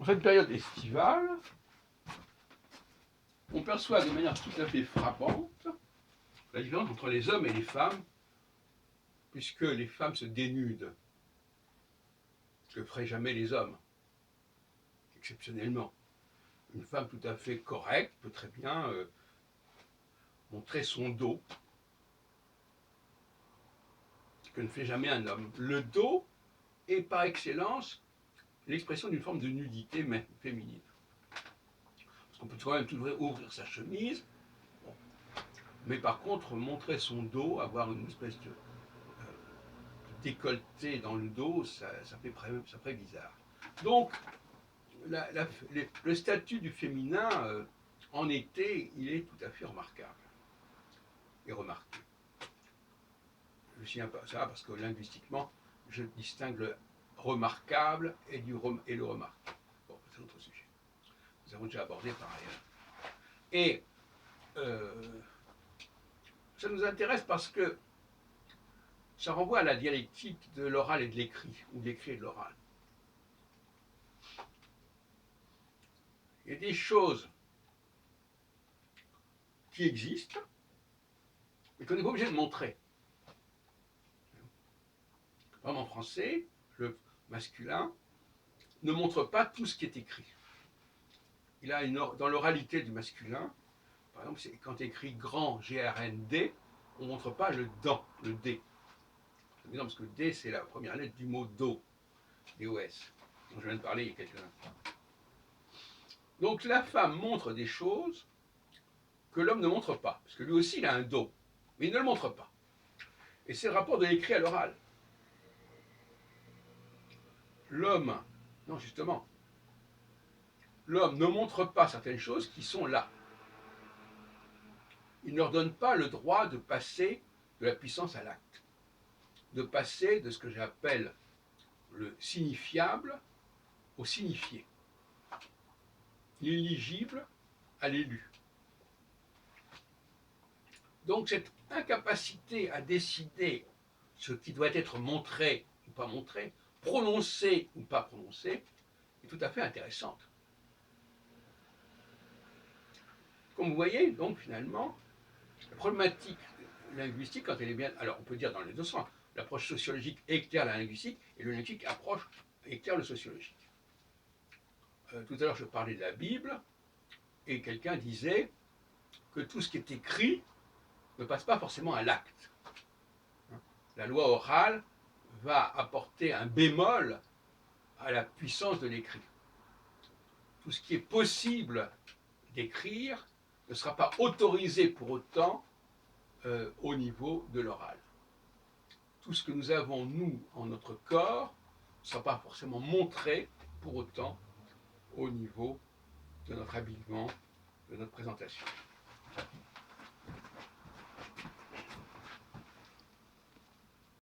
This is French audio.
En cette période estivale, on perçoit de manière tout à fait frappante la différence entre les hommes et les femmes, puisque les femmes se dénudent, ce que feraient jamais les hommes, exceptionnellement. Une femme tout à fait correcte peut très bien montrer son dos, ce que ne fait jamais un homme. Le dos est par excellence l'expression d'une forme de nudité féminine. Parce qu'on peut quand même toujours ouvrir sa chemise, bon. Mais par contre, montrer son dos, avoir une espèce de décolleté dans le dos, ça fait bizarre. Donc, le statut du féminin en été, il est tout à fait remarquable et remarqué. Je tiens pas ça parce que linguistiquement, je distingue le remarquable et le remarqué. Bon, c'est un autre sujet. Nous avons déjà abordé par ailleurs. Et ça nous intéresse parce que ça renvoie à la dialectique de l'oral et de l'écrit, ou de l'écrit et de l'oral. Il y a des choses qui existent, mais qu'on n'est pas obligé de montrer. Par exemple, en français, le masculin ne montre pas tout ce qui est écrit. Il a dans l'oralité du masculin, par exemple, quand écrit grand, G-R-N-D, on ne montre pas le dent, le D. Parce que D, c'est la première lettre du mot do, D-O-S, dont je viens de parler il y a quelques instants. Donc la femme montre des choses que l'homme ne montre pas, parce que lui aussi il a un do, mais il ne le montre pas. Et c'est le rapport de l'écrit à l'oral. L'homme, non justement, l'homme ne montre pas certaines choses qui sont là. Il ne leur donne pas le droit de passer de la puissance à l'acte, de passer de ce que j'appelle le signifiable au signifié, l'illigible à l'élu. Donc cette incapacité à décider ce qui doit être montré ou pas montré, prononcé ou pas prononcé, est tout à fait intéressante. Comme vous voyez, donc finalement, la problématique linguistique, quand elle est bien, alors on peut dire dans les deux sens, l'approche sociologique éclaire la linguistique et le linguistique éclaire le sociologique. Tout à l'heure, je parlais de la Bible et quelqu'un disait que tout ce qui est écrit ne passe pas forcément à l'acte. La loi orale va apporter un bémol à la puissance de l'écrit. Tout ce qui est possible d'écrire ne sera pas autorisé pour autant au niveau de l'oral. Tout ce que nous avons, nous, en notre corps, ne sera pas forcément montré pour autant au niveau de notre habillement, de notre présentation.